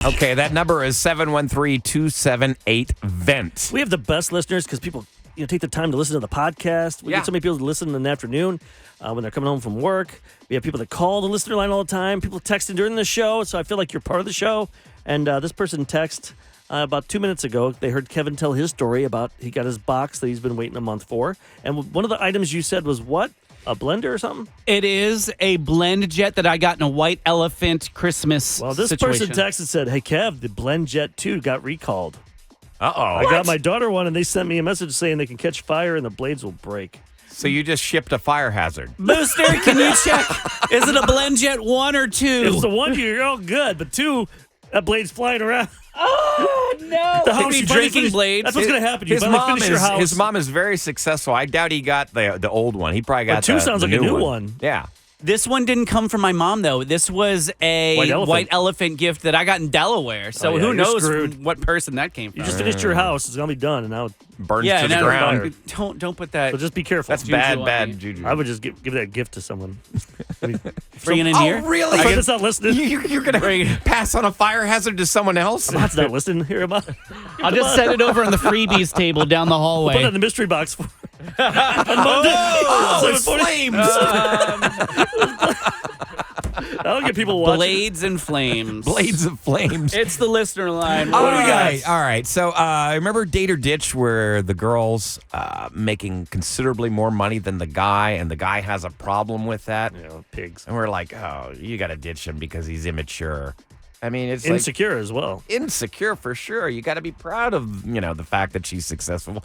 Okay, that number is 713-278-VENT. We have the best listeners because people take the time to listen to the podcast. We get so many people to listen in the afternoon when they're coming home from work. We have people that call the listener line all the time. People texting during the show, so I feel like you're part of the show. And this person texted about 2 minutes ago. They heard Kevin tell his story about he got his box that he's been waiting a month for. And one of the items you said was what? A blender or something? It is a blend jet that I got in a white elephant Christmas Well, this situation. person texted and said, hey, Kev, the Blend Jet 2 got recalled. Uh-oh. I got my daughter one, and they sent me a message saying they can catch fire and the blades will break. So you just shipped a fire hazard. Booster, can you check? Is it a blend jet 1 or 2? If it's the 1, you're all good, but 2, that blade's flying around. Oh, no. The house, Be you finally drinking finish- blades. That's what's going to happen. You finally finish your house. His mom is very successful. I doubt he got the old one. He probably got But 2 sounds the like a new one. one. Yeah. This one didn't come from my mom, though. This was a white elephant gift that I got in Delaware. So who you're knows screwed. what person that came from. You just finished your house. It's going to be done, and now Burns to the ground. Don't put that. so just be careful. That's bad juju. I would just give that gift to someone. Bring it in here. Oh, really? I guess not listening. You're going to pass on a fire hazard to someone else? That's not listening. Here am I. I'll just set it over on the freebies table down the hallway. Put it in the mystery box. For Oh, it's 740. flames. I'll get people watching. Blades and flames. Blades of flames. It's the listener line. All What do we got? right, all right. So remember Date or Ditch where the girl's making considerably more money than the guy, and the guy has a problem with that? Pigs. And we're like, oh, you got to ditch him because he's immature. I mean, it's Insecure as well. Insecure for sure. You got to be proud of, the fact that she's successful.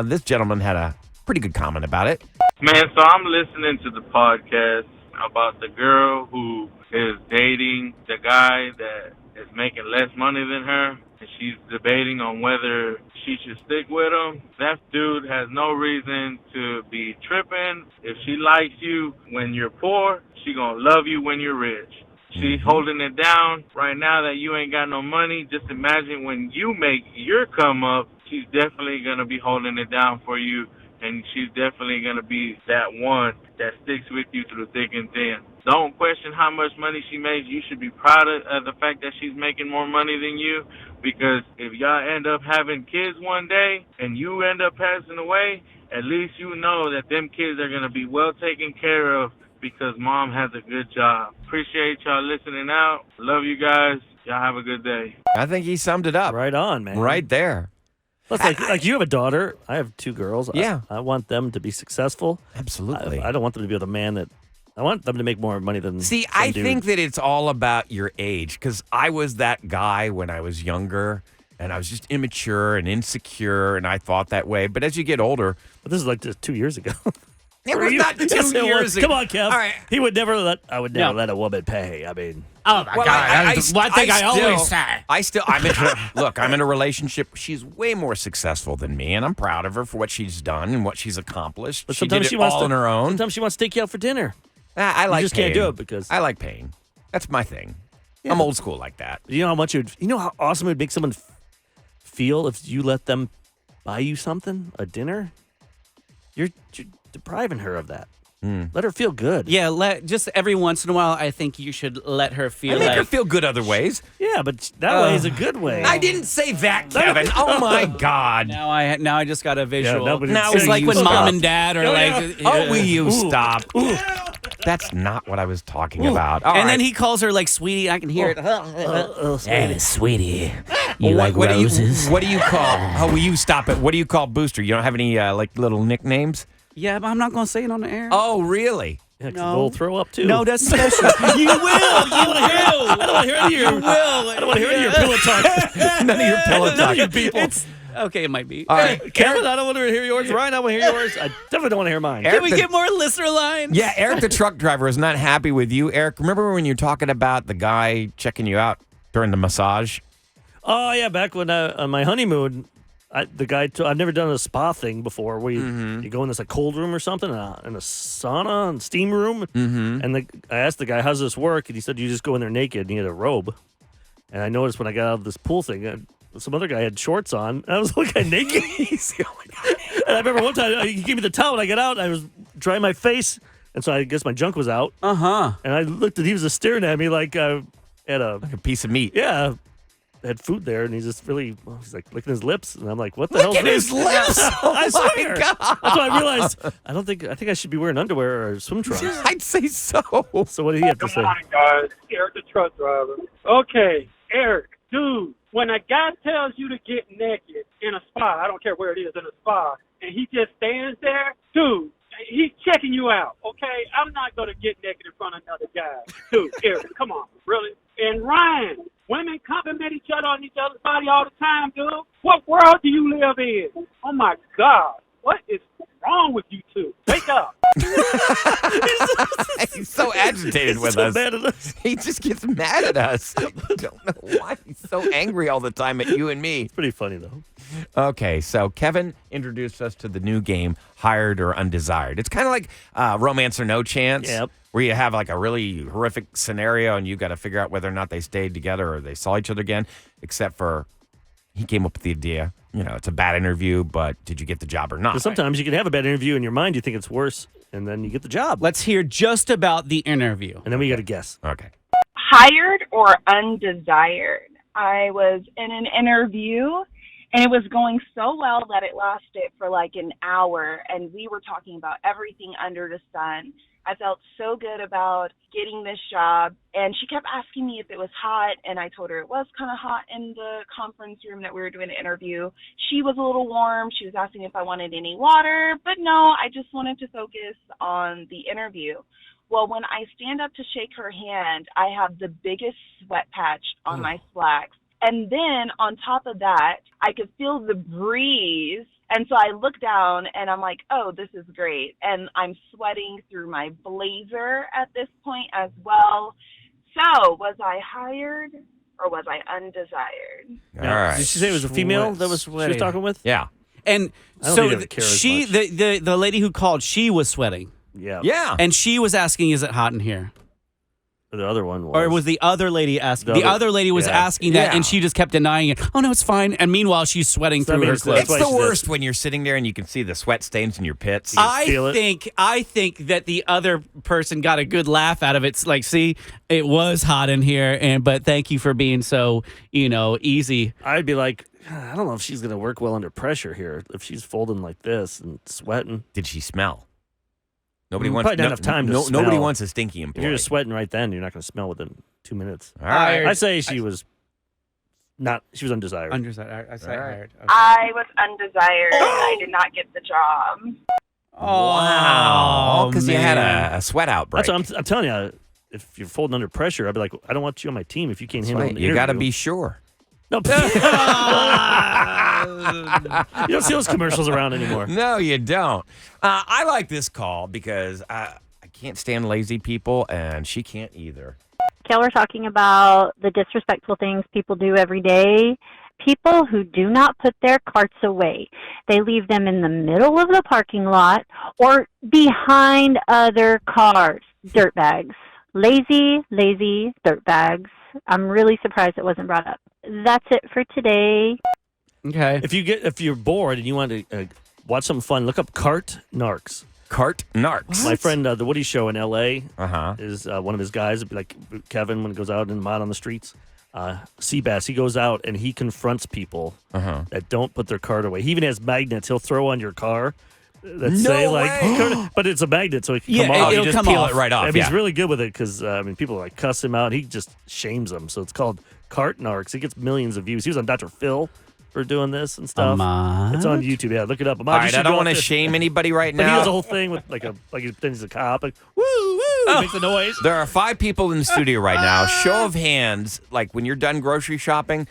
This gentleman had a pretty good comment about it. Man, so I'm listening to the podcast about the girl who is dating the guy that is making less money than her, and she's debating on whether she should stick with him. That dude has no reason to be tripping. If she likes you when you're poor, she gonna love you when you're rich. She's holding it down right now that you ain't got no money. Just imagine when you make your come up, she's definitely gonna be holding it down for you. And she's definitely going to be that one that sticks with you through thick and thin. Don't question how much money she makes. You should be proud of the fact that she's making more money than you, because if y'all end up having kids one day and you end up passing away, at least you know that them kids are going to be well taken care of because mom has a good job. Appreciate y'all listening out. Love you guys. Y'all have a good day. I think he summed it up. Right on, man. Right there. Plus, like you have a daughter. I have 2 girls. Yeah. I want them to be successful. Absolutely. I don't want them to be with a man that... I want them to make more money than... See, some I dude. think that it's all about your age, because I was that guy when I was younger, and I was just immature and insecure, and I thought that way. But as you get older... But this is like just 2 years ago. It was not 2 Yes, it years was. ago. Come on, Kev. All right. I would never let a woman pay. I mean... Oh, my Well, God. One thing I always say. I'm in a relationship. She's way more successful than me, and I'm proud of her for what she's done and what she's accomplished. But She did sometimes it she wants all to, on her own. Sometimes she wants to take you out for dinner. I like You just paying. can't do it because... I like paying. That's my thing. Yeah. I'm old school like that. You know how much it would... You know how awesome it would make someone feel if you let them buy you something? A dinner? You're depriving her of that. Let her feel good. Yeah, just every once in a while, I think you should let her feel I make like... her feel good other ways. Yeah, but that way is a good way. I didn't say that, Kevin. Oh, my God. Now I just got a visual. nobody- Now It's will like you when stop? mom and dad are like... Oh, will you Ooh. stop? That's not what I was talking about. All And then right. he calls her like sweetie. I can hear it. Hey, sweetie. Well, what do you call? Oh, will you stop it? What do you call Booster? You don't have any little nicknames? Yeah, but I'm not going to say it on the air. Oh, really? yeah, 'cause No. we'll throw up too. No, that's special. You will. I don't want to hear any of your. You will. I don't want to hear any of your pillow talk. None of your pillow None of talk. you people. Okay, it might be. All right. Kevin, I don't want to hear yours. Ryan, I want to hear yours. I definitely don't want to hear mine. Can we get more listener lines? Yeah, Eric, the truck driver, is not happy with you. Eric, remember when you were talking about the guy checking you out during the massage? Oh yeah, back when on my honeymoon, the guy. I've never done a spa thing before, where you go in this cold room or something, in a sauna and steam room. And I asked the guy, "How's this work?" And he said, "You just go in there naked, and you had a robe." And I noticed when I got out of this pool thing, some other guy had shorts on, and I was looking naked. And I remember one time he gave me the towel when I got out, and I was drying my face, and so I guess my junk was out. Uh-huh. And I looked, and he was just staring at me like I had A piece of meat. yeah. had food there, and he's just he's like licking his lips, and I'm like, what the hell? Licking his lips? I Oh, swear. my God. That's why I realized I think I should be wearing underwear or swim trunks. I'd say so. So what did he have to Good say? morning, guys. Eric, the truck driver. Okay, Eric, dude, when a guy tells you to get naked in a spa, I don't care where it is in a spa, and he just stands there, dude, he's checking you out, okay? I'm not going to get naked in front of another guy. Dude, Eric, come on, really? And Ryan, women compliment each other on each other's body all the time, dude. What world do you live in? Oh, my God. What is wrong with you two? Wake up. He's so agitated with so us. mad at us. He just gets mad at us. I don't know why he's so angry all the time at you and me. Pretty funny, though. Okay, so Kevin introduced us to the new game, Hired or Undesired. It's kind of like Romance or No Chance, Yep. where you have like a really horrific scenario and you got to figure out whether or not they stayed together or they saw each other again, except for he came up with the idea. It's a bad interview, but did you get the job or not? But sometimes you can have a bad interview in your mind, you think it's worse, and then you get the job. Let's hear just about the interview. And then we got to guess. Okay. Hired or undesired? I was in an interview, and it was going so well that it lasted for like an hour, and we were talking about everything under the sun. I felt so good about getting this job, and she kept asking me if it was hot, and I told her it was kind of hot in the conference room that we were doing the interview. She was a little warm. She was asking if I wanted any water, but no, I just wanted to focus on the interview. Well, when I stand up to shake her hand, I have the biggest sweat patch on my slacks. And then on top of that, I could feel the breeze. And so I look down and I'm like, oh, this is great. And I'm sweating through my blazer at this point as well. So was I hired or was I undesired? All right. Did she say it was a female that she was talking with? Yeah. And I don't so think I would care as she, much. the lady who called, she was sweating. Yeah. Yeah. And she was asking, is it hot in here? The other one was. Or was the other lady asking? The other lady was yeah. asking that, Yeah. and she just kept denying it. Oh, no, it's fine. And meanwhile, she's sweating So that through her means clothes. that's It's why the she did. worst when you're sitting there and you can see the sweat stains in your pits. feel it? I think that the other person got a good laugh out of it. It's like, see, it was hot in here, but thank you for being so, easy. I'd be like, I don't know if she's going to work well under pressure here. If she's folding like this and sweating. Did she smell? Nobody Mm, wants probably not enough time to Nobody smell. wants a stinky If employee. you're just sweating right then, you're not going to smell within 2 minutes. All right. I say she was undesired. Undesired. I say hired. Okay. I was undesired. I did not get the job. Wow. Because you had man. a sweat outbreak. That's what I'm telling you. If you're folding under pressure, I'd be like, I don't want you on my team if you can't handle Right. an You got to interview. be sure. No, you don't see those commercials around anymore. No, you don't. I like this call because I can't stand lazy people, and she can't either. We're talking about the disrespectful things people do every day. People who do not put their carts away. They leave them in the middle of the parking lot or behind other cars. Dirtbags. Lazy dirtbags. I'm really surprised it wasn't brought up. That's it for today. Okay. If you're bored and you want to watch something fun, look up Cart Narcs. Cart narcs. My friend, the Woody Show in L.A. Uh-huh. is one of his guys, like Kevin when he goes out and out on the streets. Seabass, he goes out and he confronts people that don't put their cart away. He even has magnets he'll throw on your car that say way. but it's a magnet, so it can Yeah, come off. it'll You just come peel off. it right off. And Yeah. he's really good with it because people like cuss him out. He just shames them. So it's called Cart Narcs. He gets millions of views. He was on Dr. Phil for doing this and stuff. It's on YouTube. Yeah, look it up. All right, I don't want to shame anybody right But he does a now. whole thing with like he pretends he's a cop. Like, woo, woo, makes a noise. There are 5 people in the studio right now. Show of hands, like when you're done grocery shopping,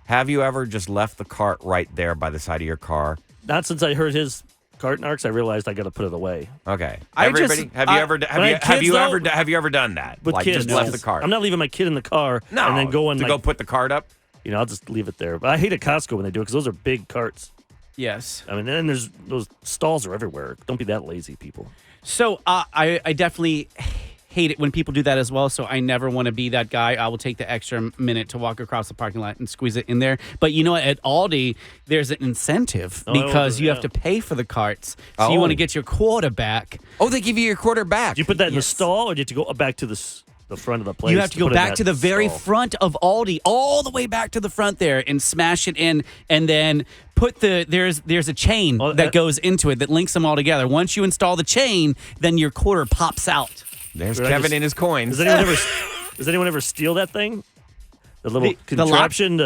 have you ever just left the cart right there by the side of your car? Not since I heard his Cart Narcs, I realized I got to put it away. Okay. I Everybody, just- have you I- ever when I had kids, have you ever done that? With like kids, just left the cart? I'm not leaving my kid in the car No. and then going to like, go put the cart up. I'll just leave it there. But I hate at Costco when they do it because those are big carts. Yes. I mean, and there's those stalls are everywhere. Don't be that lazy, people. So I definitely hate it when people do that as well. So I never want to be that guy. I will take the extra minute to walk across the parking lot and squeeze it in there. But you know what? At Aldi, there's an incentive because you have to pay for the carts. So you Oh. want to get your quarter back. Oh, they give you your quarter back. Do you put that in the Yes. stall or do you have to go back to the the front of the place. You have to go put in back that to the very stall. front of Aldi, all the way back to the front there, and smash it in, and then put there's a chain that goes into it that links them all together. Once you install the chain, then your quarter pops out. There's Kevin and his coins. Does anyone ever steal that thing? The little The lock- contraption to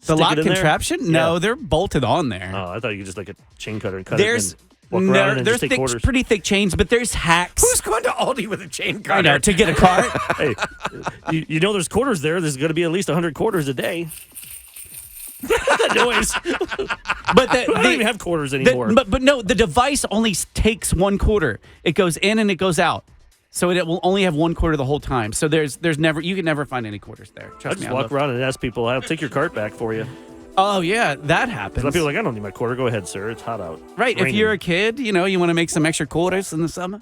The stick lock it in there? contraption? No, Yeah. they're bolted on there. Oh, I thought you could just like a chain cutter and cut There's it. And walk around and there's just take quarters. pretty thick chains, but there's hacks. Who's going to Aldi with a chain cutter? I know, to get a cart. Hey, you know there's quarters there. There's going to be at least 100 quarters a day. That noise. But I don't even have quarters anymore. But no, the device only takes one quarter. It goes in and it goes out. So it will only have one quarter the whole time. So there's never, you can never find any quarters there. I Trust just me. walk around and ask people, I'll take your cart back for you. Oh yeah, that happens. Some people are like, I don't need my quarter. Go ahead, sir. It's hot out. Right. It's If raining. you're a kid, you want to make some extra quarters in the summer.